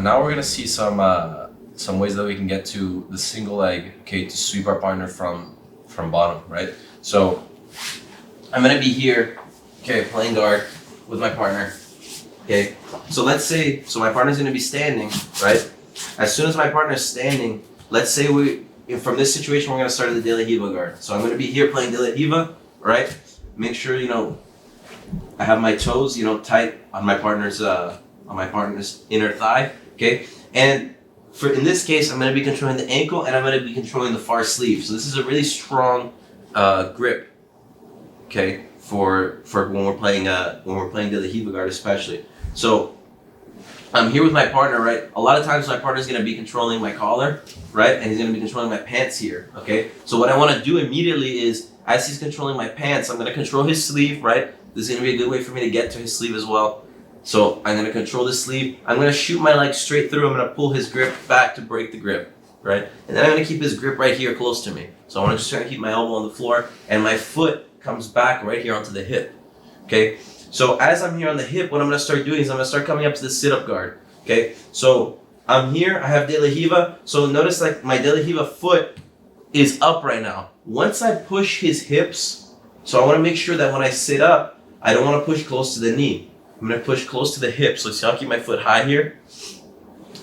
Now we're gonna see some ways that we can get to the single leg, okay, to sweep our partner from bottom, right? So I'm gonna be here, okay, playing guard with my partner, okay? So let's say, so my partner's gonna be standing, right? As soon as my partner's standing, let's say from this situation, we're gonna start the De La Riva guard. So I'm gonna be here playing De La Riva, right? Make sure, I have my toes, tight on my partner's inner thigh, okay? And in this case, I'm gonna be controlling the ankle and I'm gonna be controlling the far sleeve. So this is a really strong grip, okay, for when we're playing De La Riva guard especially. So I'm here with my partner, right? A lot of times my partner's gonna be controlling my collar, right? And he's gonna be controlling my pants here, okay? So what I wanna do immediately is, as he's controlling my pants, I'm gonna control his sleeve, right? This is gonna be a good way for me to get to his sleeve as well. So I'm gonna control the sleeve. I'm gonna shoot my leg straight through. I'm gonna pull his grip back to break the grip, right? And then I'm gonna keep his grip right here close to me. So I wanna just try to keep my elbow on the floor and my foot comes back right here onto the hip, okay? So as I'm here on the hip, what I'm gonna start doing is I'm gonna start coming up to the sit-up guard, okay? So I'm here, I have De La Riva. So notice like my De La Riva foot is up right now. Once I push his hips, so I wanna make sure that when I sit up, I don't wanna push close to the knee. I'm gonna push close to the hip. So see, I'll keep my foot high here.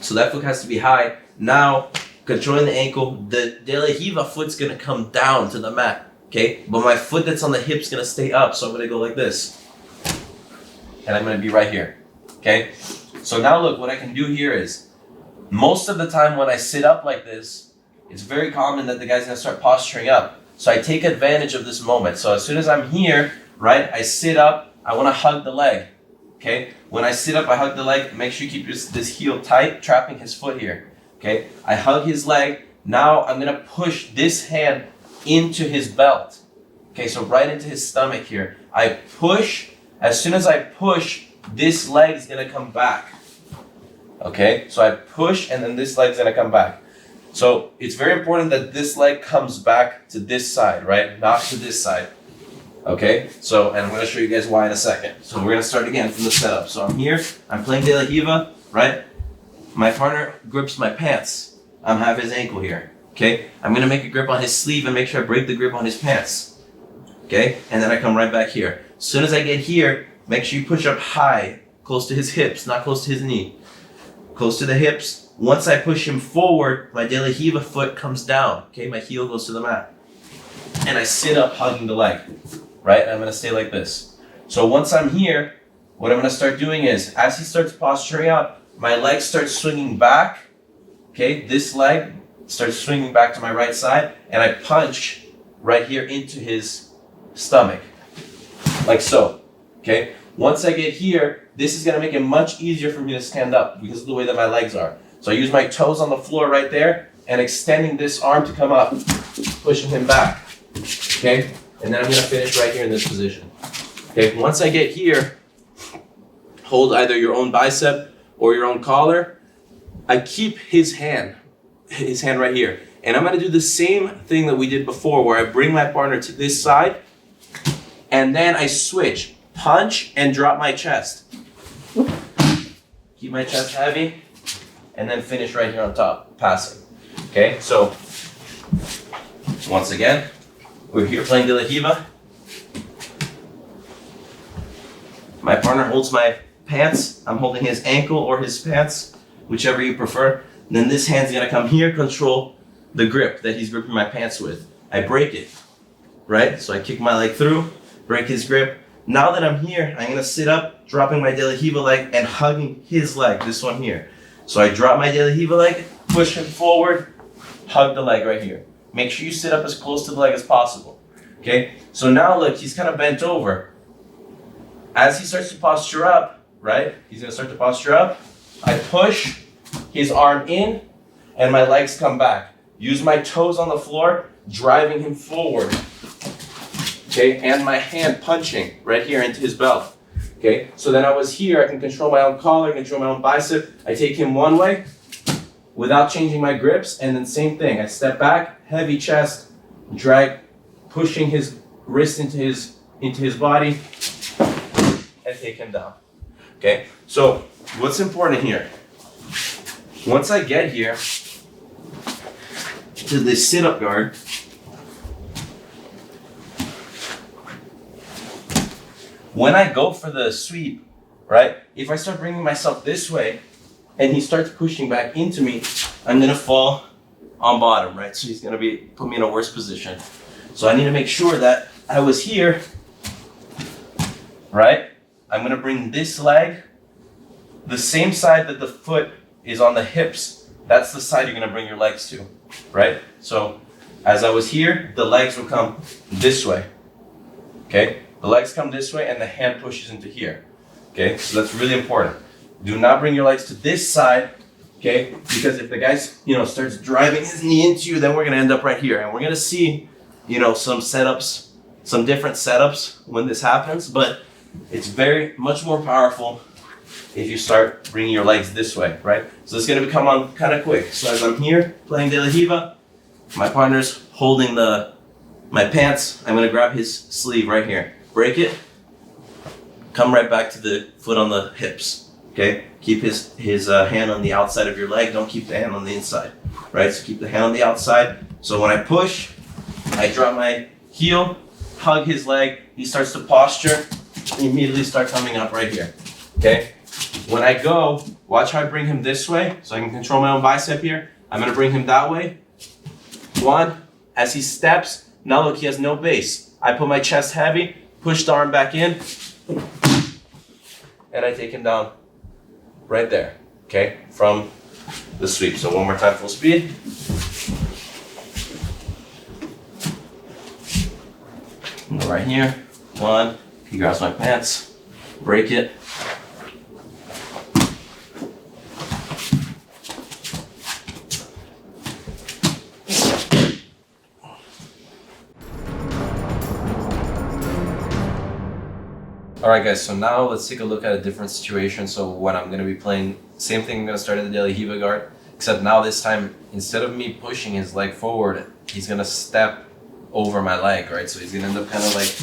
So that foot has to be high. Now, controlling the ankle, the De La Riva foot's gonna come down to the mat, okay? But my foot that's on the hip's gonna stay up. So I'm gonna go like this. And I'm gonna be right here, okay? So now look, what I can do here is, most of the time when I sit up like this, it's very common that the guy's gonna start posturing up. So I take advantage of this moment. So as soon as I'm here, right, I sit up, I wanna hug the leg, okay? When I sit up, I hug the leg, make sure you keep this heel tight, trapping his foot here, okay? I hug his leg, now I'm gonna push this hand into his belt, okay? So right into his stomach here. I push, as soon as I push, this leg is gonna come back, okay? So I push and then this leg's gonna come back. So it's very important that this leg comes back to this side, right? Not to this side, okay? So, and I'm gonna show you guys why in a second. So we're gonna start again from the setup. So I'm here, I'm playing De La Riva, right? My partner grips my pants. I have his ankle here, okay? I'm gonna make a grip on his sleeve and make sure I break the grip on his pants, okay? And then I come right back here. As soon as I get here, make sure you push up high, close to his hips, not close to his knee. Close to the hips. Once I push him forward, my De La Riva foot comes down, okay? My heel goes to the mat. And I sit up hugging the leg, right? I'm gonna stay like this. So once I'm here, what I'm gonna start doing is, as he starts posturing up, my leg starts swinging back, okay? This leg starts swinging back to my right side, and I punch right here into his stomach, like so, okay? Once I get here, this is gonna make it much easier for me to stand up because of the way that my legs are. So I use my toes on the floor right there and extending this arm to come up, pushing him back, okay? And then I'm gonna finish right here in this position. Okay, once I get here, hold either your own bicep or your own collar. I keep his hand right here. And I'm gonna do the same thing that we did before where I bring my partner to this side and then I switch, punch and drop my chest. Keep my chest heavy and then finish right here on top, passing. Okay, so once again, we're here playing De La Riva. My partner holds my pants. I'm holding his ankle or his pants, whichever you prefer. And then this hand's gonna come here, control the grip that he's gripping my pants with. I break it, right? So I kick my leg through, break his grip. Now that I'm here, I'm gonna sit up, dropping my De La Riva leg and hugging his leg, this one here. So I drop my De La Riva leg, push him forward, hug the leg right here. Make sure you sit up as close to the leg as possible, okay? So now look, he's kind of bent over. As he starts to posture up, right? He's gonna start to posture up. I push his arm in and my legs come back. Use my toes on the floor, driving him forward, okay? And my hand punching right here into his belt, okay? So then I was here, I can control my own collar, control my own bicep. I take him one way without changing my grips, and then same thing. I step back, heavy chest, drag, pushing his wrist into his body, and take him down, okay? So what's important here? Once I get here to this sit-up guard, when I go for the sweep, right? If I start bringing myself this way and he starts pushing back into me, I'm gonna fall on bottom, right? So he's gonna put me in a worse position. So I need to make sure that I was here, right? I'm gonna bring this leg, the same side that the foot is on the hips, that's the side you're gonna bring your legs to, right? So as I was here, the legs will come this way, okay? The legs come this way and the hand pushes into here, okay? So that's really important. Do not bring your legs to this side, okay? Because if the guy, starts driving his knee into you, then we're gonna end up right here. And we're gonna see, some setups, some different setups when this happens, but it's very much more powerful if you start bringing your legs this way, right? So it's gonna come on kind of quick. So as I'm here playing De La Riva, my partner's holding my pants. I'm gonna grab his sleeve right here. Break it, come right back to the foot on the hips, okay? Keep his hand on the outside of your leg, don't keep the hand on the inside, right? So keep the hand on the outside. So when I push, I drop my heel, hug his leg, he starts to posture, immediately start coming up right here, okay? When I go, watch how I bring him this way, so I can control my own bicep here. I'm gonna bring him that way. One, as he steps, now look, he has no base. I put my chest heavy, push the arm back in, and I take him down right there, okay, from the sweep. So one more time, full speed. Go right here. One, he grabs my pants, break it. All right, guys, so now let's take a look at a different situation. So when I'm gonna be playing, same thing, I'm gonna start in the De La Riva guard, except now this time, instead of me pushing his leg forward, he's gonna step over my leg, right? So he's gonna end up kind of like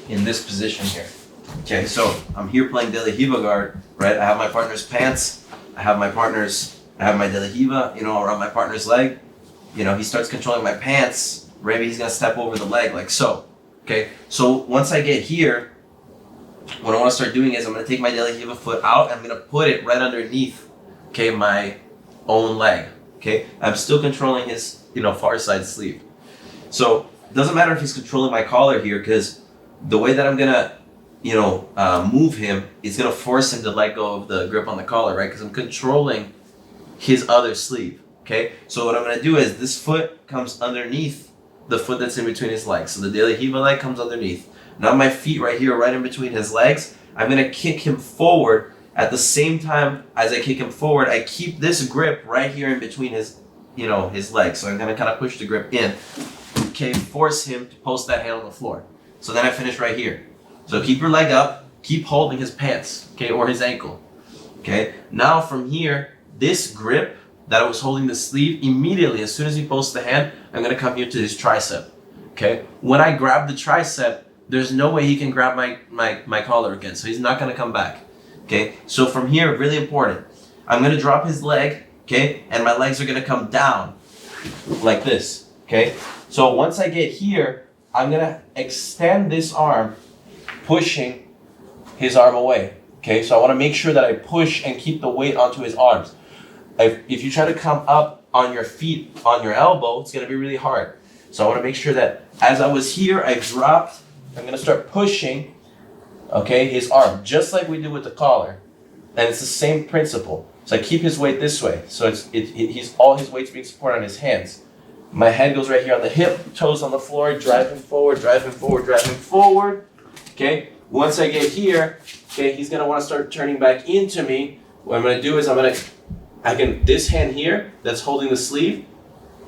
in this position here. Okay, so I'm here playing De La Riva guard, right? I have my partner's pants, I have my De La Riva, around my partner's leg. He starts controlling my pants, maybe he's gonna step over the leg like so, okay? So once I get here, what I want to start doing is I'm going to take my De La Riva foot out. I'm going to put it right underneath, okay, my own leg. Okay, I'm still controlling his, far side sleeve. So it doesn't matter if he's controlling my collar here, because the way that I'm going to, move him is going to force him to let go of the grip on the collar, right? Because I'm controlling his other sleeve. Okay, so what I'm going to do is this foot comes underneath the foot that's in between his legs. So the De La Riva leg comes underneath. Now my feet right here, right in between his legs, I'm gonna kick him forward. At the same time as I kick him forward, I keep this grip right here in between his legs. So I'm gonna kind of push the grip in, okay, force him to post that hand on the floor. So then I finish right here. So keep your leg up, keep holding his pants, okay, or his ankle, okay? Now from here, this grip that I was holding the sleeve, immediately, as soon as he posts the hand, I'm gonna come here to his tricep, okay? When I grab the tricep, there's no way he can grab my collar again, so he's not gonna come back, okay? So from here, really important, I'm gonna drop his leg, okay? And my legs are gonna come down like this, okay? So once I get here, I'm gonna extend this arm, pushing his arm away, okay? So I wanna make sure that I push and keep the weight onto his arms. If you try to come up on your feet, on your elbow, it's gonna be really hard. So I wanna make sure that as I was here, I dropped. I'm gonna start pushing, okay, his arm, just like we did with the collar. And it's the same principle. So I keep his weight this way. So all his weight's being supported on his hands. My head goes right here on the hip, toes on the floor, drive him forward, drive him forward, drive him forward. Okay, once I get here, okay, he's gonna wanna start turning back into me. What I'm gonna do is this hand here that's holding the sleeve,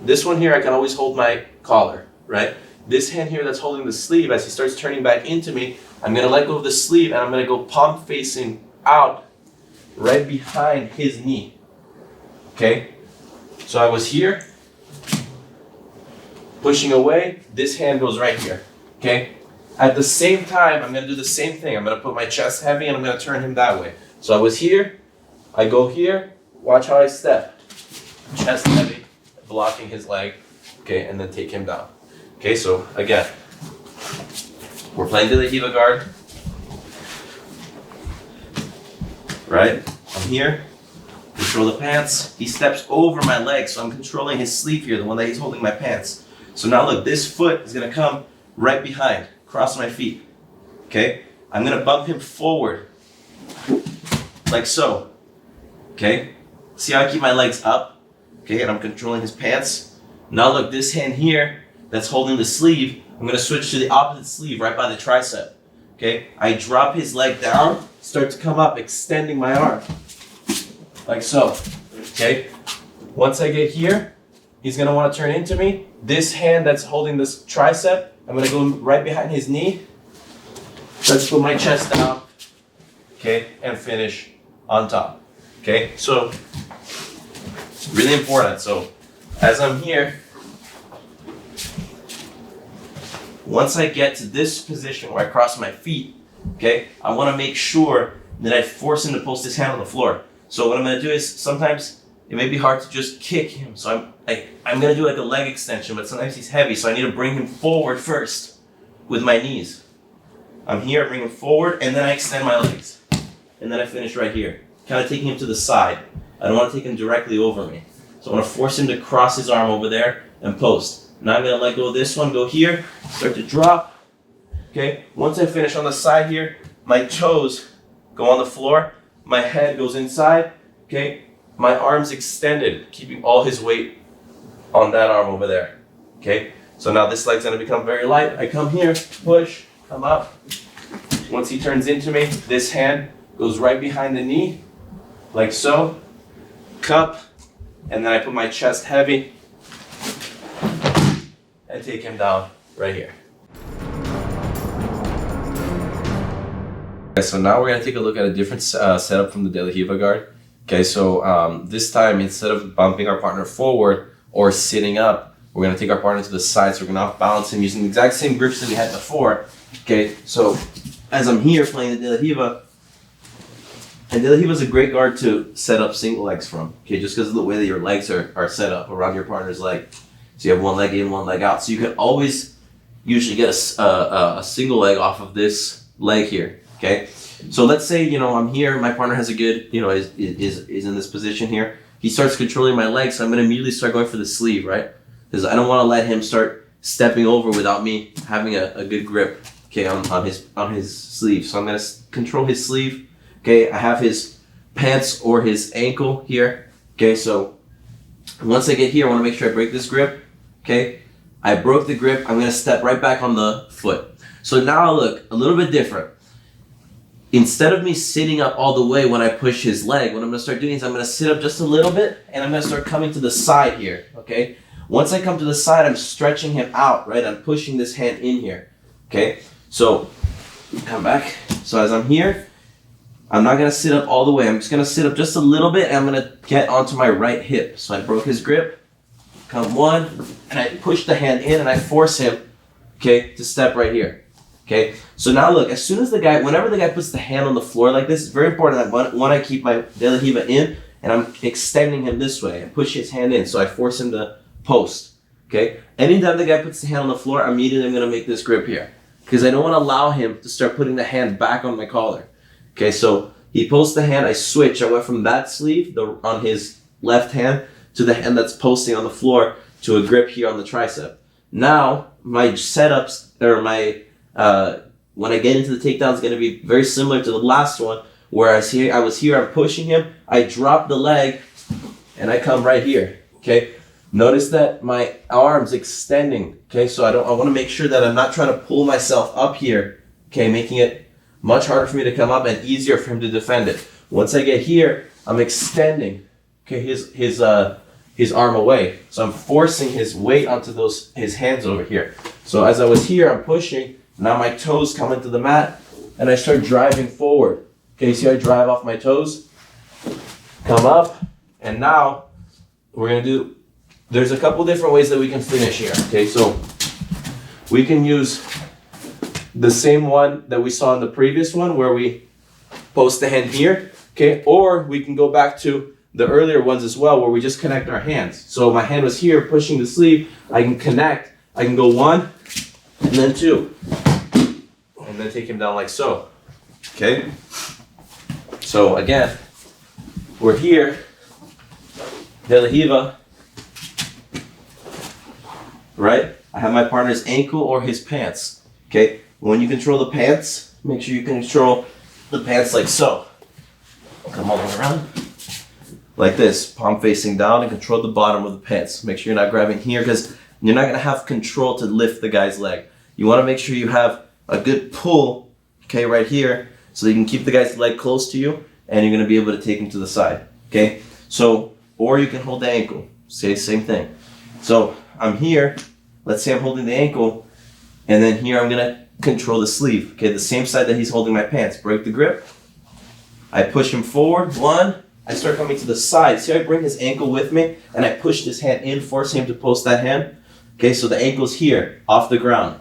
this one here I can always hold my collar, right? This hand here that's holding the sleeve, as he starts turning back into me, I'm gonna let go of the sleeve and I'm gonna go palm facing out right behind his knee, okay? So I was here, pushing away, this hand goes right here, okay? At the same time, I'm gonna do the same thing. I'm gonna put my chest heavy and I'm gonna turn him that way. So I was here, I go here, watch how I step. chest heavy, blocking his leg, okay, and then take him down. Okay, so again, we're playing De La Riva guard, right? I'm here, control the pants. He steps over my leg, so I'm controlling his sleeve here, the one that he's holding my pants. So now look, this foot is gonna come right behind, cross my feet, okay? I'm gonna bump him forward, like so, okay? See how I keep my legs up, okay, and I'm controlling his pants? Now look, this hand here that's holding the sleeve, I'm gonna switch to the opposite sleeve right by the tricep, okay? I drop his leg down, start to come up, extending my arm, like so, okay? Once I get here, he's gonna wanna turn into me. This hand that's holding this tricep, I'm gonna go right behind his knee. Let's put my chest down, okay, and finish on top, okay? So, really important. So, as I'm here, once I get to this position where I cross my feet, okay, I wanna make sure that I force him to post his hand on the floor. So what I'm gonna do is, sometimes it may be hard to just kick him. So I'm gonna do like a leg extension, but sometimes he's heavy, so I need to bring him forward first with my knees. I'm here, I bring him forward, and then I extend my legs. And then I finish right here, kind of taking him to the side. I don't want to take him directly over me. So I want to force him to cross his arm over there and post. Now I'm gonna let go of this one, go here, start to drop. Okay, once I finish on the side here, my toes go on the floor, my head goes inside, okay? My arm's extended, keeping all his weight on that arm over there, okay? So now this leg's gonna become very light. I come here, push, come up. Once he turns into me, this hand goes right behind the knee, like so, cup, and then I put my chest heavy and take him down right here. Okay, so now we're gonna take a look at a different setup from the De La Riva guard. Okay, so this time, instead of bumping our partner forward or sitting up, we're gonna take our partner to the side, so we're gonna off balance him using the exact same grips that we had before. Okay, so as I'm here playing the De La Riva, and De La Riva is a great guard to set up single legs from, okay, just because of the way that your legs are set up around your partner's leg. So you have one leg in, one leg out. So you can always usually get a single leg off of this leg here, okay? So let's say, you know, I'm here, my partner has a good, you know, is in this position here. He starts controlling my legs, so I'm gonna immediately start going for the sleeve, right? Because I don't wanna let him start stepping over without me having a good grip, okay, on his sleeve. So I'm gonna control his sleeve, okay? I have his pants or his ankle here, okay? So once I get here, I wanna make sure I break this grip, okay? I broke the grip, I'm gonna step right back on the foot. So now look, a little bit different. Instead of me sitting up all the way when I push his leg, what I'm gonna start doing is I'm gonna sit up just a little bit and I'm gonna start coming to the side here, okay? Once I come to the side, I'm stretching him out, right? I'm pushing this hand in here, okay? So, come back. So as I'm here, I'm not gonna sit up all the way. I'm just gonna sit up just a little bit and I'm gonna get onto my right hip. So I broke his grip, come one, and I push the hand in and I force him, okay, to step right here. Okay, so now look, as soon as whenever the guy puts the hand on the floor like this, it's very important that when I keep my De La Riva in and I'm extending him this way and push his hand in, so I force him to post, okay? Anytime the guy puts the hand on the floor, immediately I'm gonna make this grip here because I don't wanna allow him to start putting the hand back on my collar. Okay, so he posts the hand, I switch, I went from that sleeve on his left hand to the hand that's posting on the floor to a grip here on the tricep. Now, my setups, or when I get into the takedown, it's going to be very similar to the last one, where I was here, I'm pushing him, I drop the leg, and I come right here, okay? Notice that my arm's extending, okay? So I want to make sure that I'm not trying to pull myself up here, okay? Making it much harder for me to come up and easier for him to defend it. Once I get here, I'm extending, okay, his arm away. So I'm forcing his weight onto his hands over here. So as I was here, I'm pushing. Now my toes come into the mat and I start driving forward. Okay, see how I drive off my toes? Come up, and now we're gonna there's a couple different ways that we can finish here. Okay, so we can use the same one that we saw in the previous one where we post the hand here, okay? Or we can go back to the earlier ones as well, where we just connect our hands. So my hand was here pushing the sleeve. I can connect. I can go 1 and then 2. And then take him down like so. Okay? So again, we're here. De la Riva. Right? I have my partner's ankle or his pants. Okay? When you control the pants, make sure you control the pants like so. Come all the way around. Like this, palm facing down, and control the bottom of the pants. Make sure you're not grabbing here because you're not gonna have control to lift the guy's leg. You wanna make sure you have a good pull, okay, right here, so you can keep the guy's leg close to you and you're gonna be able to take him to the side, okay? So, or you can hold the ankle, same thing. So, I'm here, let's say I'm holding the ankle, and then here I'm gonna control the sleeve, okay, the same side that he's holding my pants. Break the grip, I push him forward, 1, I start coming to the side. See how I bring his ankle with me and I push this hand in, force him to post that hand? Okay, so the ankle's here, off the ground.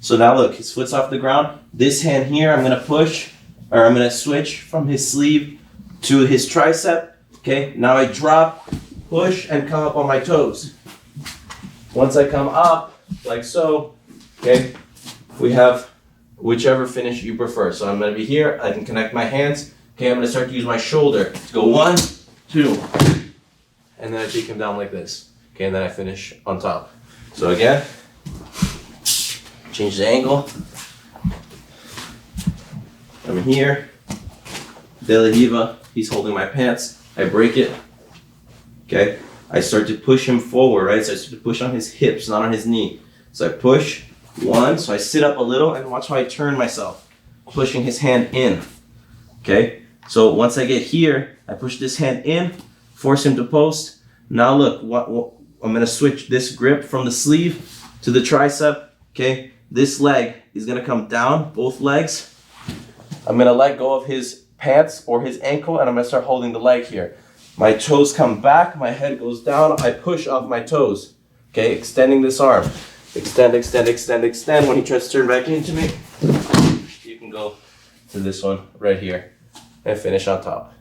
So now look, his foot's off the ground. This hand here, I'm gonna push, or I'm gonna switch from his sleeve to his tricep. Okay, now I drop, push, and come up on my toes. Once I come up, like so, okay, we have whichever finish you prefer. So I'm gonna be here, I can connect my hands. Okay, I'm gonna start to use my shoulder to go 1, 2, and then I take him down like this. Okay, and then I finish on top. So again, change the angle. I'm here, De La Riva, he's holding my pants. I break it, okay? I start to push him forward, right? So I start to push on his hips, not on his knee. So I push, 1, so I sit up a little and watch how I turn myself, pushing his hand in, okay? So once I get here, I push this hand in, force him to post. Now look, I'm gonna switch this grip from the sleeve to the tricep, okay? This leg is gonna come down, both legs. I'm gonna let go of his pants or his ankle and I'm gonna start holding the leg here. My toes come back, my head goes down, I push off my toes, okay? Extending this arm. Extend, extend, extend, extend. When he tries to turn back into me, you can go to this one right here and finish on top.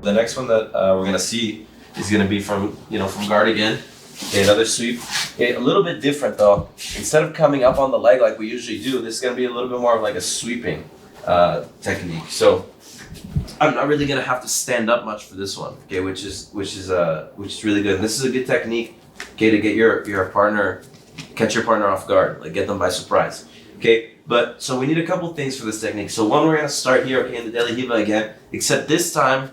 The next one that we're gonna see is gonna be from guard again. Okay, another sweep. Okay, a little bit different though. Instead of coming up on the leg like we usually do, this is gonna be a little bit more of like a sweeping technique. So I'm not really gonna have to stand up much for this one. Okay, which is really good. And this is a good technique. Okay, to get your partner, catch your partner off guard, like get them by surprise. Okay, but so we need a couple things for this technique. So one, we're gonna start here, okay, in the De La Riva again, except this time,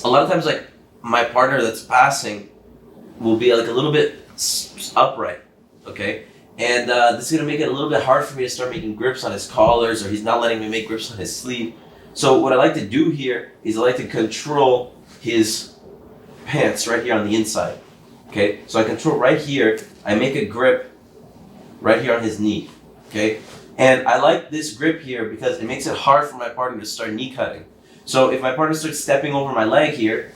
a lot of times like my partner that's passing will be like a little bit upright, okay? And this is gonna make it a little bit hard for me to start making grips on his collars, or he's not letting me make grips on his sleeve. So what I like to do here is I like to control his pants right here on the inside, okay? So I control right here, I make a grip right here on his knee. Okay, and I like this grip here because it makes it hard for my partner to start knee cutting. So if my partner starts stepping over my leg here,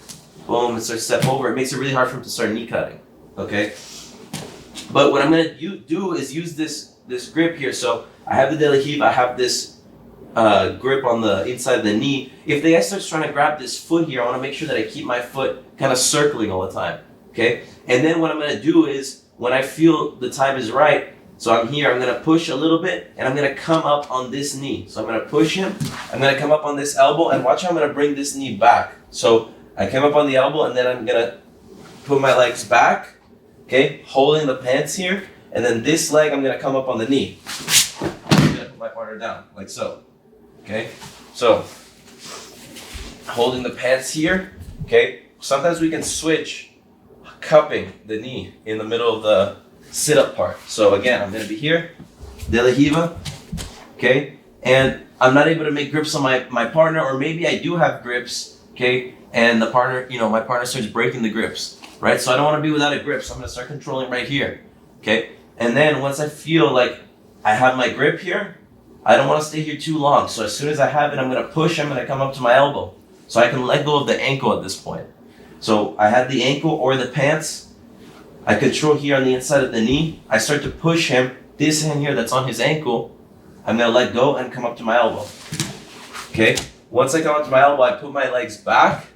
boom, and starts to step over, it makes it really hard for him to start knee cutting. Okay, but what I'm gonna do is use this grip here. So I have the De La Riva, I have this grip on the inside of the knee. If the guy starts trying to grab this foot here, I want to make sure that I keep my foot kind of circling all the time. Okay, and then what I'm gonna do is when I feel the time is right. So I'm here, I'm gonna push a little bit, and I'm gonna come up on this knee. So I'm gonna push him, I'm gonna come up on this elbow, and watch how I'm gonna bring this knee back. So I came up on the elbow, and then I'm gonna put my legs back, okay, holding the pants here, and then this leg, I'm gonna come up on the knee. I'm gonna put my partner down, like so, okay? So, holding the pants here, okay? Sometimes we can switch cupping the knee in the middle of the sit-up part. So again, I'm gonna be here, De La Riva, okay? And I'm not able to make grips on my partner, or maybe I do have grips, okay? And the partner, my partner starts breaking the grips, right? So I don't wanna be without a grip, so I'm gonna start controlling right here, okay? And then once I feel like I have my grip here, I don't wanna stay here too long. So as soon as I have it, I'm gonna push, I'm gonna come up to my elbow. So I can let go of the ankle at this point. So I have the ankle or the pants, I control here on the inside of the knee. I start to push him. This hand here that's on his ankle, I'm gonna let go and come up to my elbow. okay? Once I come up to my elbow, I put my legs back,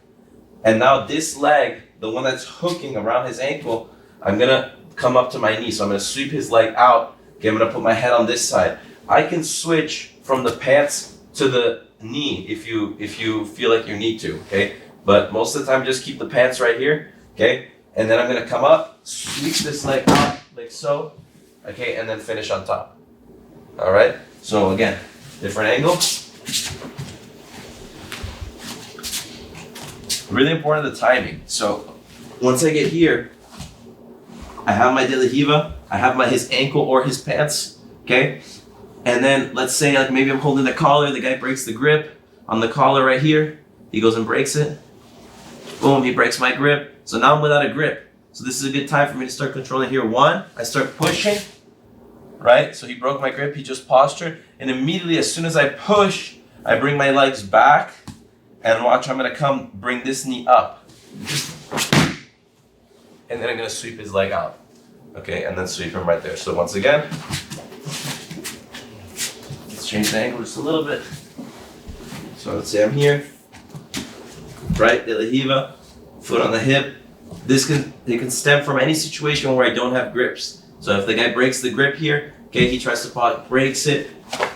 and now this leg, the one that's hooking around his ankle, I'm gonna come up to my knee. So I'm gonna sweep his leg out. Okay, I'm gonna put my head on this side. I can switch from the pants to the knee if you feel like you need to, okay? But most of the time, just keep the pants right here, okay? And then I'm gonna come up, sweep this leg out like so, okay? And then finish on top. All right? So again, different angle. Really important, the timing. So once I get here, I have my de la Riva, I have his ankle or his pants, okay? And then let's say like maybe I'm holding the collar, the guy breaks the grip on the collar right here. He goes and breaks it. Boom, he breaks my grip. So now I'm without a grip. So this is a good time for me to start controlling here. One, I start pushing, right? So he broke my grip, he just postured. And immediately as soon as I push, I bring my legs back. And watch, I'm gonna bring this knee up. And then I'm gonna sweep his leg out. Okay, and then sweep him right there. So once again, let's change the angle just a little bit. So let's say I'm here, right, de la Riva, foot on the hip. It can stem from any situation where I don't have grips. So if the guy breaks the grip here, okay, he tries to breaks it,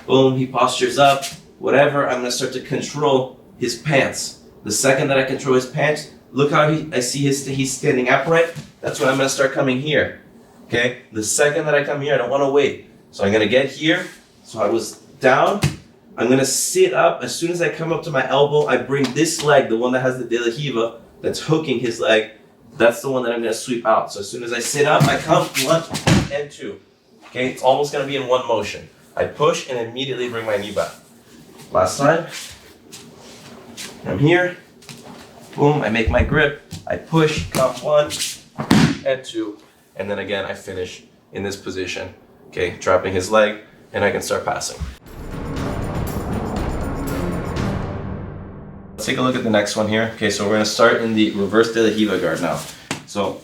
boom, he postures up, whatever, I'm gonna start to control his pants. The second that I control his pants, look how I see he's standing upright. That's when I'm gonna start coming here. Okay? The second that I come here, I don't wanna wait. So I'm gonna get here. So I was down. I'm gonna sit up. As soon as I come up to my elbow, I bring this leg, the one that has the de la Riva, that's hooking his leg. That's the one that I'm gonna sweep out. So as soon as I sit up, I come 1 and 2. Okay? It's almost gonna be in one motion. I push and immediately bring my knee back. Last time. I'm here, boom, I make my grip, I push, come 1 and 2, and then again I finish in this position, okay, trapping his leg, and I can start passing. Let's take a look at the next one here. Okay, so we're gonna start in the reverse de la Riva guard now. So,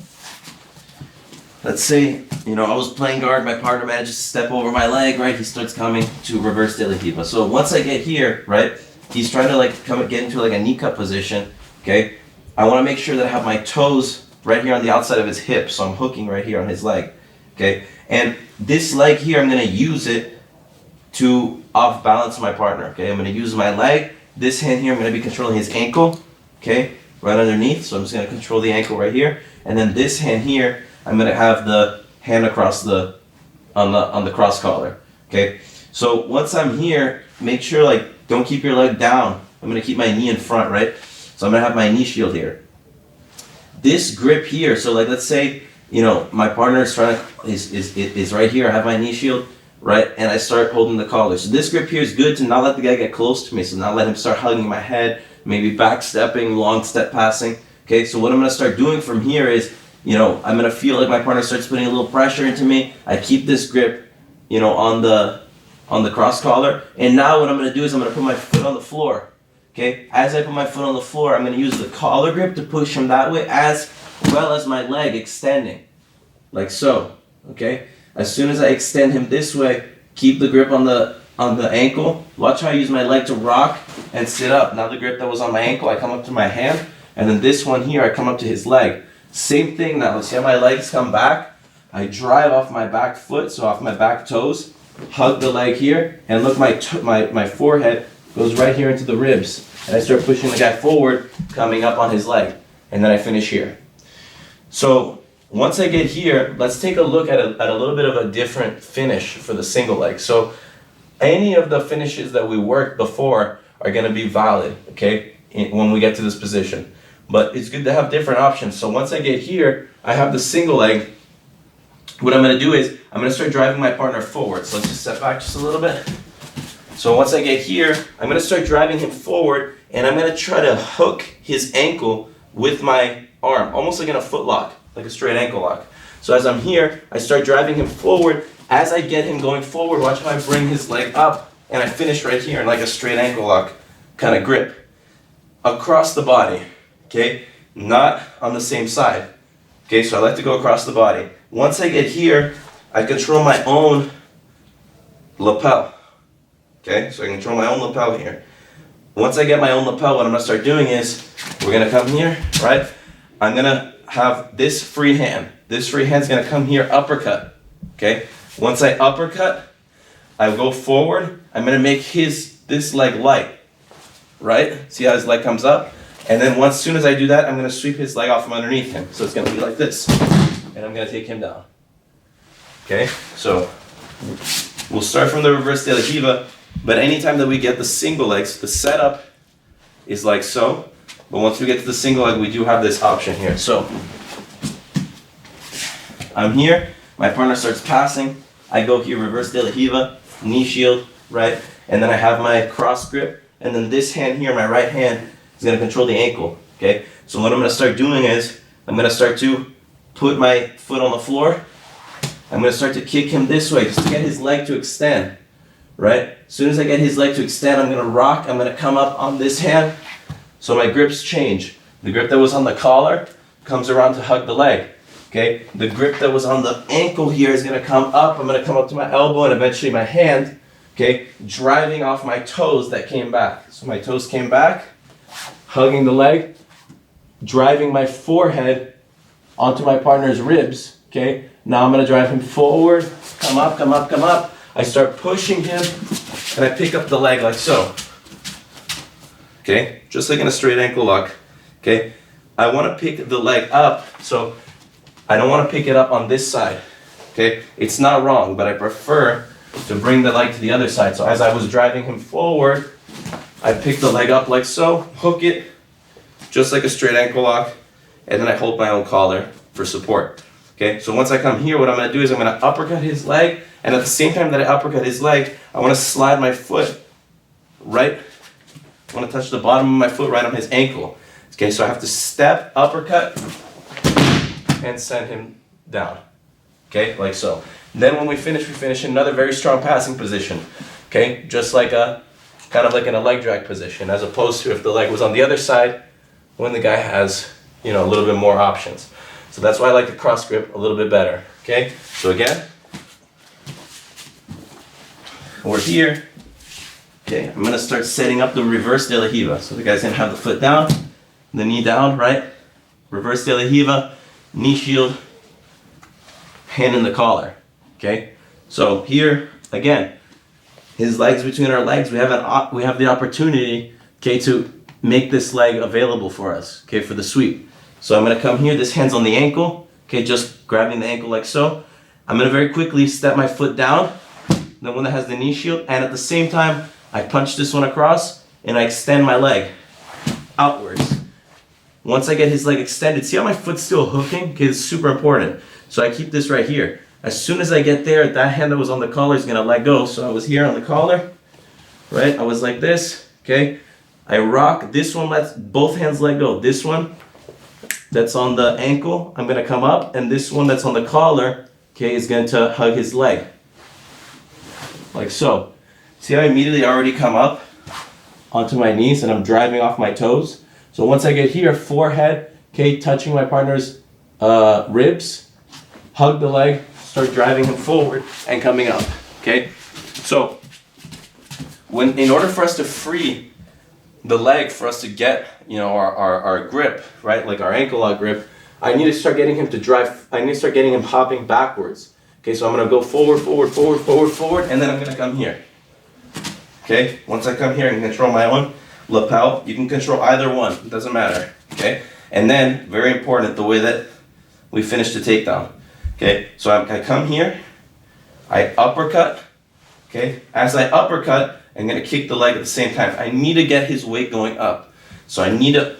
let's say, I was playing guard, my partner manages to step over my leg, right, he starts coming to reverse de la Riva. So once I get here, right, he's trying to get into a knee cup position, okay? I want to make sure that I have my toes right here on the outside of his hip, so I'm hooking right here on his leg, okay? And this leg here, I'm going to use it to off-balance my partner, okay? I'm going to use my leg. This hand here, I'm going to be controlling his ankle, okay? Right underneath, so I'm just going to control the ankle right here. And then this hand here, I'm going to have the hand across on the cross collar, okay? So once I'm here, make sure don't keep your leg down. I'm gonna keep my knee in front, right? So I'm gonna have my knee shield here. This grip here, so let's say, my partner is is right here, I have my knee shield, right? And I start holding the collar. So this grip here is good to not let the guy get close to me, so not let him start hugging my head, maybe back stepping, long step passing. Okay, so what I'm gonna start doing from here is, I'm gonna feel like my partner starts putting a little pressure into me. I keep this grip, on the cross collar, and now what I'm going to do is I'm going to put my foot on the floor, okay? As I put my foot on the floor, I'm going to use the collar grip to push him that way, as well as my leg extending, like so, okay? As soon as I extend him this way, keep the grip on the ankle. Watch how I use my leg to rock and sit up. Now the grip that was on my ankle, I come up to my hand, and then this one here, I come up to his leg. Same thing now. Let's see how my legs come back. I drive off my back foot, so off my back toes, hug the leg here, and look, my forehead goes right here into the ribs, and I start pushing the guy forward, coming up on his leg, and then I finish here. So once I get here, let's take a look at a little bit of a different finish for the single leg. So any of the finishes that we worked before are going to be valid, okay, when we get to this position. But it's good to have different options. So once I get here, I have the single leg. What I'm going to do is I'm going to start driving my partner forward. So let's just step back just a little bit. So once I get here, I'm going to start driving him forward, and I'm going to try to hook his ankle with my arm, almost like in a foot lock, like a straight ankle lock. So as I'm here, I start driving him forward. As I get him going forward, watch how I bring his leg up, and I finish right here in like a straight ankle lock kind of grip. Across the body, okay? Not on the same side. Okay, so I like to go across the body. Once I get here, I control my own lapel. Okay, so I control my own lapel here. once I get my own lapel, what I'm gonna start doing is, we're gonna come here, right? I'm gonna have this free hand. This free hand's gonna come here, uppercut, okay? Once I uppercut, I go forward, I'm gonna make this leg light, right? See how his leg comes up? And then as soon as I do that, I'm gonna sweep his leg off from underneath him. So it's gonna be like this. And I'm gonna take him down. Okay, so we'll start from the reverse de la Riva, but anytime that we get the single legs, the setup is like so. But once we get to the single leg, we do have this option here. So I'm here, my partner starts passing, I go here, reverse de la Riva, knee shield, right? And then I have my cross grip, and then this hand here, my right hand, is gonna control the ankle, okay? So what I'm gonna start doing is, I'm gonna start to put my foot on the floor. I'm gonna start to kick him this way, just to get his leg to extend, right? As soon as I get his leg to extend, I'm gonna rock, I'm gonna come up on this hand, so my grips change. The grip that was on the collar comes around to hug the leg, okay? The grip that was on the ankle here is gonna come up, I'm gonna come up to my elbow and eventually my hand, okay? Driving off my toes that came back. So my toes came back, hugging the leg, driving my forehead onto my partner's ribs, okay? Now I'm gonna drive him forward, come up, come up, come up. I start pushing him, and I pick up the leg like so. Okay, just like in a straight ankle lock, okay? I wanna pick the leg up, so I don't wanna pick it up on this side, okay? It's not wrong, but I prefer to bring the leg to the other side. So as I was driving him forward, I pick the leg up like so, hook it, just like a straight ankle lock, and then I hold my own collar for support. Okay, so once I come here, what I'm gonna do is I'm gonna uppercut his leg, and at the same time that I uppercut his leg, I wanna slide my foot right, I wanna touch the bottom of my foot right on his ankle. Okay, so I have to step, uppercut, and send him down. Okay, like so. Then when we finish in another very strong passing position. Okay, just like kind of like in a leg drag position, as opposed to if the leg was on the other side, when the guy has, you know, a little bit more options. So that's why I like the cross grip a little bit better, okay? So again, we're here. Okay, I'm gonna start setting up the reverse de la Riva. So the guy's gonna have the foot down, the knee down, right? Reverse de la Riva, knee shield, hand in the collar, okay? So here, again, his legs between our legs, we have the opportunity, okay, to make this leg available for us, okay, for the sweep. So I'm gonna come here, this hand's on the ankle, okay, just grabbing the ankle like so. I'm gonna very quickly step my foot down, the one that has the knee shield, and at the same time, I punch this one across, and I extend my leg outwards. Once I get his leg extended, see how my foot's still hooking? Okay, this is super important. So I keep this right here. As soon as I get there, that hand that was on the collar is gonna let go. So I was here on the collar, right? I was like this, okay? I rock, this one lets both hands let go. This one that's on the ankle, I'm gonna come up, and this one that's on the collar, okay, is going to hug his leg. Like so. See how I immediately already come up onto my knees and I'm driving off my toes? So once I get here, forehead, okay, touching my partner's ribs, hug the leg, start driving him forward and coming up, okay? So, in order for us to free the leg, for us to get, you know, our grip, right, like our ankle lock grip, I need to start getting him to drive, I need to start getting him hopping backwards. Okay, so I'm gonna go forward, forward, forward, forward, forward, and then I'm gonna come here. Okay, once I come here, I can control my own lapel. You can control either one, it doesn't matter, okay? And then, very important, the way that we finish the takedown. Okay, so I come here, I uppercut, okay? As I uppercut, I'm gonna kick the leg at the same time. I need to get his weight going up. So I need to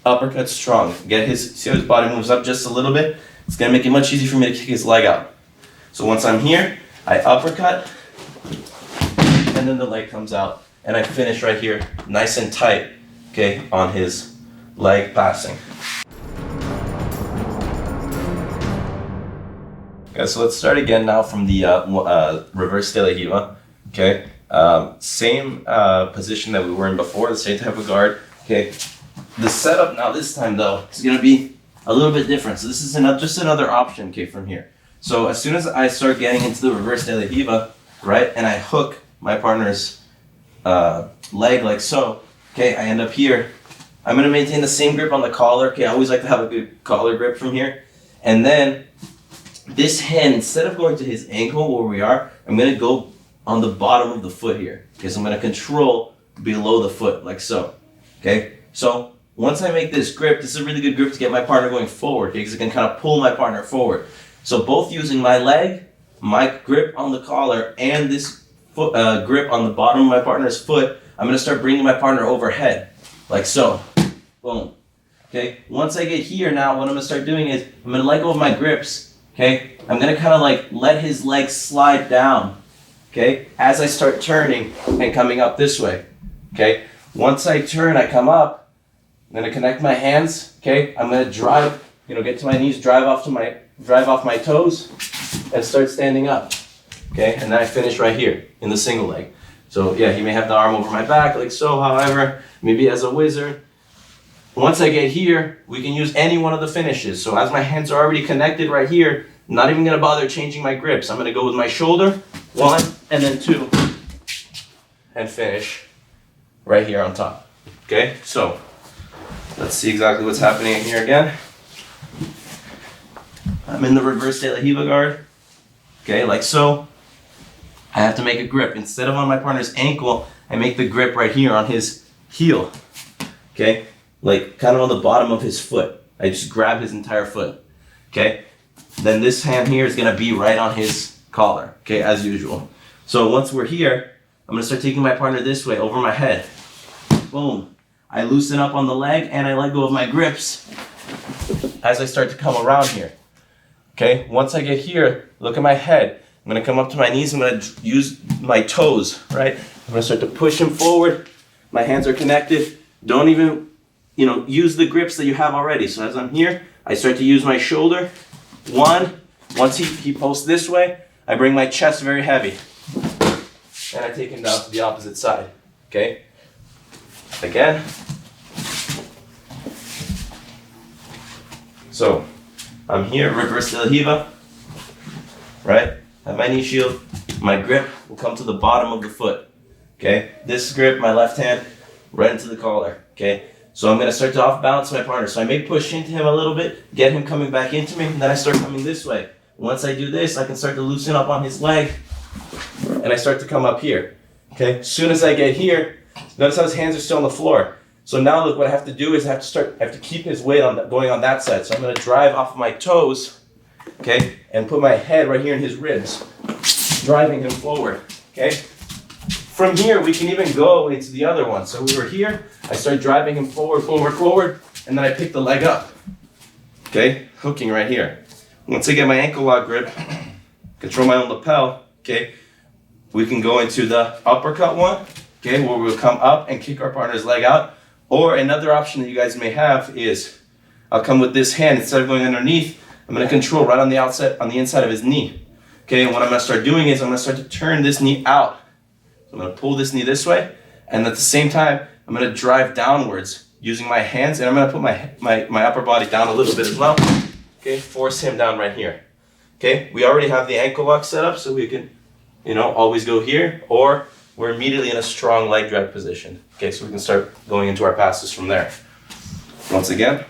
uppercut strong. See how his body moves up just a little bit? It's gonna make it much easier for me to kick his leg out. So once I'm here, I uppercut, and then the leg comes out, and I finish right here, nice and tight, okay, on his leg passing. Okay, so let's start again now from the reverse de la Riva, okay? Same position that we were in before, the same type of guard, okay? The setup now this time though, is gonna be a little bit different. So this is just another option, okay, from here. So as soon as I start getting into the reverse de la Riva, right, and I hook my partner's leg like so, Okay, I end up here. I'm gonna maintain the same grip on the collar. Okay, I always like to have a good collar grip from here. And then this hand, instead of going to his ankle where we are, I'm gonna go on the bottom of the foot here. Okay, so I'm gonna control below the foot, like so. Okay, so once I make this grip, this is a really good grip to get my partner going forward, okay, because I can kind of pull my partner forward. So both using my leg, my grip on the collar, and this foot grip on the bottom of my partner's foot, I'm gonna start bringing my partner overhead, like so. Boom. Okay, once I get here now, what I'm gonna start doing is, I'm gonna let go of my grips, okay? I'm gonna kind of like let his legs slide down, okay? As I start turning and coming up this way, okay? Once I turn, I come up, I'm gonna connect my hands, okay? I'm gonna drive, get to my knees, drive off my toes, and start standing up, okay? And then I finish right here in the single leg. So yeah, he may have the arm over my back, like so, however, maybe as a wizard. Once I get here, we can use any one of the finishes. So as my hands are already connected right here, I'm not even gonna bother changing my grips. I'm gonna go with my shoulder, 1, and then 2, and finish right here on top. Okay, so let's see exactly what's happening here again. I'm in the reverse de la Riva guard. Okay, like so. I have to make a grip. Instead of on my partner's ankle, I make the grip right here on his heel. Okay, like kind of on the bottom of his foot. I just grab his entire foot. Okay, then this hand here is gonna be right on his collar. Okay, as usual. So once we're here, I'm gonna start taking my partner this way over my head. Boom. I loosen up on the leg and I let go of my grips as I start to come around here. Okay, once I get here, look at my head. I'm gonna come up to my knees, I'm gonna use my toes, right? I'm gonna start to push him forward. My hands are connected. Don't even, use the grips that you have already. So as I'm here, I start to use my shoulder. 1, once he posts this way, I bring my chest very heavy. And I take him down to the opposite side, okay? Again. So, I'm here, reverse de la Riva, right? Have my knee shield, my grip will come to the bottom of the foot, okay? This grip, my left hand, right into the collar, okay? So I'm gonna start to off balance my partner. So I may push into him a little bit, get him coming back into me, and then I start coming this way. Once I do this, I can start to loosen up on his leg, and I start to come up here, okay? As soon as I get here, notice how his hands are still on the floor. So now look, what I have to do is I have to keep his weight going on that side. So I'm gonna drive off my toes, okay, and put my head right here in his ribs, driving him forward, okay? From here, we can even go into the other one. So we were here, I start driving him forward, and then I pick the leg up, okay? Hooking right here. Once I get my ankle lock grip, control my own lapel, okay? We can go into the uppercut one, okay, where we'll come up and kick our partner's leg out. Or another option that you guys may have is, I'll come with this hand, instead of going underneath, I'm gonna control right on the outside, on the inside of his knee. Okay, and what I'm gonna start doing is I'm gonna start to turn this knee out. So I'm gonna pull this knee this way, and at the same time, I'm gonna drive downwards using my hands, and I'm gonna put my upper body down a little bit as well. Okay, force him down right here. Okay, we already have the ankle lock set up, so we can, always go here, or we're immediately in a strong leg drag position. Okay, so we can start going into our passes from there. Once again.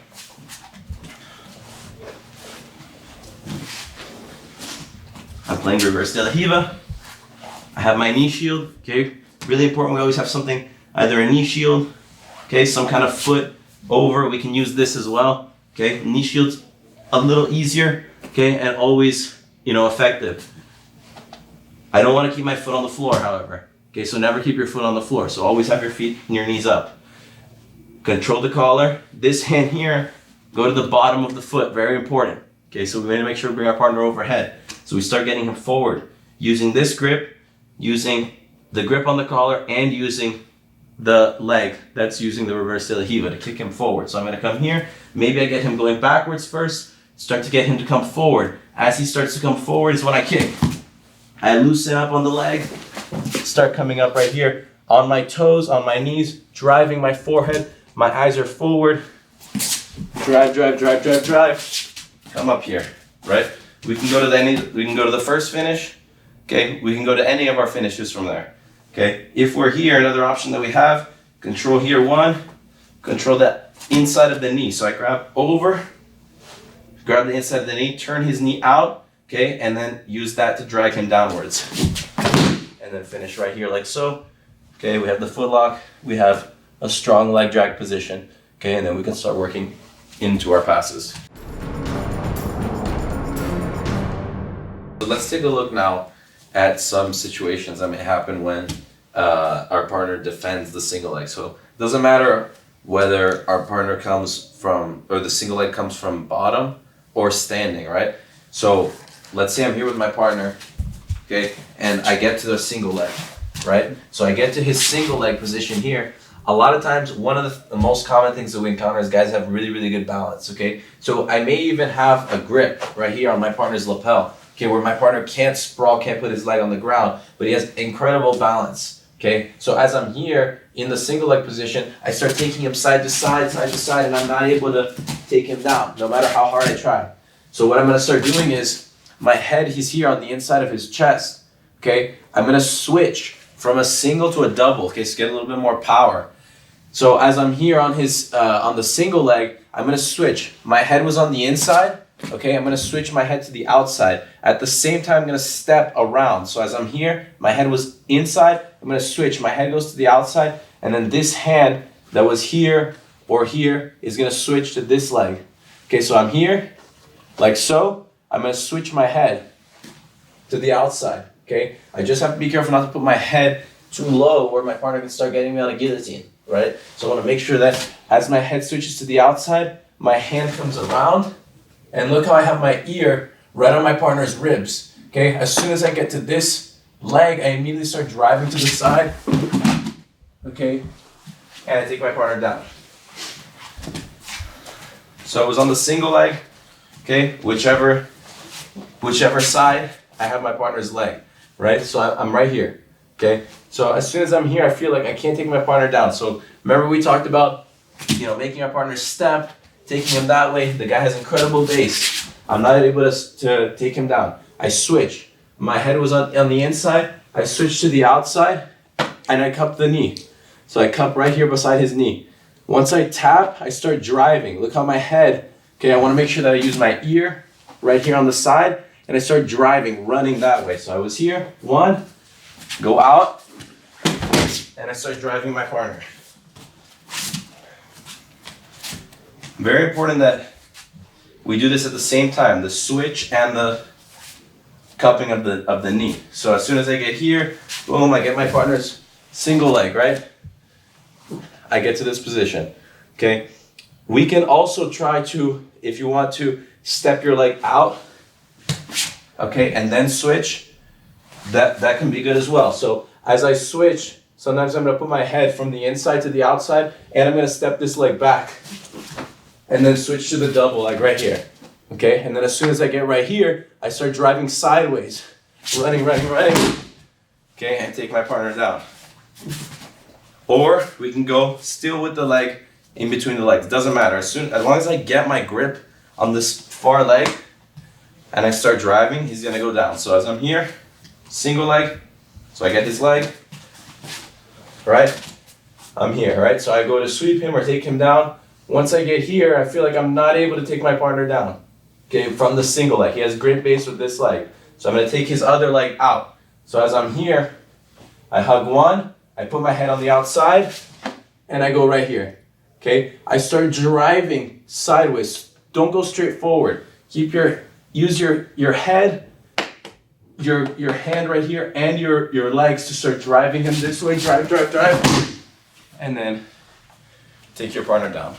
I'm playing reverse de la Riva. I have my knee shield, okay? Really important, we always have something, either a knee shield, okay, some kind of foot over, we can use this as well, okay? Knee shield's a little easier, okay, and always, effective. I don't want to keep my foot on the floor, however. Okay, so never keep your foot on the floor. So always have your feet and your knees up. Control the collar. This hand here, go to the bottom of the foot, very important. Okay, so we need to make sure we bring our partner overhead. So we start getting him forward, using this grip, using the grip on the collar, and using the leg that's using the reverse de la Riva to kick him forward. So I'm gonna come here, maybe I get him going backwards first, start to get him to come forward. As he starts to come forward is when I kick. I loosen up on the leg, start coming up right here, on my toes, on my knees, driving my forehead, my eyes are forward, drive, come up here, right? We can go to the first finish, okay? We can go to any of our finishes from there, okay? If we're here, another option that we have control here, 1, control that inside of the knee. So I grab over, grab the inside of the knee, turn his knee out, okay, and then use that to drag him downwards. And then finish right here like so. Okay, we have the foot lock, we have a strong leg drag position, okay, and then we can start working into our passes. So let's take a look now at some situations that may happen when our partner defends the single leg. So it doesn't matter whether our partner comes from, or the single leg comes from bottom or standing, right? So let's say I'm here with my partner, okay, and I get to the single leg, right? So I get to his single leg position here. A lot of times, one of the most common things that we encounter is guys have really, really good balance, okay? So I may even have a grip right here on my partner's lapel, okay, where my partner can't sprawl, can't put his leg on the ground, but he has incredible balance, okay? So as I'm here in the single leg position, I start taking him side to side, and I'm not able to take him down, no matter how hard I try. So what I'm gonna start doing is, my head, he's here on the inside of his chest, okay? I'm gonna switch from a single to a double, okay, so get a little bit more power. So as I'm here on his, on the single leg, I'm gonna switch. My head was on the inside, okay, I'm gonna switch my head to the outside. At the same time, I'm gonna step around. So as I'm here, my head was inside, I'm gonna switch. My head goes to the outside, and then this hand that was here or here is gonna switch to this leg. Okay, so I'm here, like so, I'm gonna switch my head to the outside, okay? I just have to be careful not to put my head too low where my partner can start getting me on a guillotine, right? So I wanna make sure that as my head switches to the outside, my hand comes around, and look how I have my ear right on my partner's ribs, okay? As soon as I get to this leg, I immediately start driving to the side, okay? And I take my partner down. So I was on the single leg, okay? Whichever side, I have my partner's leg, right? So I'm right here, okay? So as soon as I'm here, I feel like I can't take my partner down. So remember we talked about, making our partner step, taking him that way. The guy has incredible base. I'm not able to take him down. I switch. My head was on the inside. I switch to the outside, and I cup the knee. So I cup right here beside his knee. Once I tap, I start driving. Look how my head, okay, I want to make sure that I use my ear right here on the side, and I start driving, running that way. So I was here, 1, go out, and I start driving my partner. Very important that we do this at the same time, the switch and the cupping of the knee. So as soon as I get here, boom, I get my partner's single leg, right? I get to this position, okay? We can also try to, if you want to, step your leg out, okay, and then switch. That can be good as well. So as I switch, sometimes I'm gonna put my head from the inside to the outside, and I'm gonna step this leg back, and then switch to the double, like right here, okay? And then as soon as I get right here, I start driving sideways, running, okay, and take my partner down. Or we can go still with the leg in between the legs. Doesn't matter. As long as I get my grip on this far leg and I start driving, he's gonna go down. So as I'm here, single leg, so I get his leg, right? I'm here, right? So I go to sweep him or take him down. Once I get here, I feel like I'm not able to take my partner down, okay, from the single leg. He has great base with this leg. So I'm gonna take his other leg out. So as I'm here, I hug 1, I put my head on the outside, and I go right here, okay? I start driving sideways. Don't go straight forward. Use your head, your hand right here, and your legs to start driving him this way. Drive. And then take your partner down.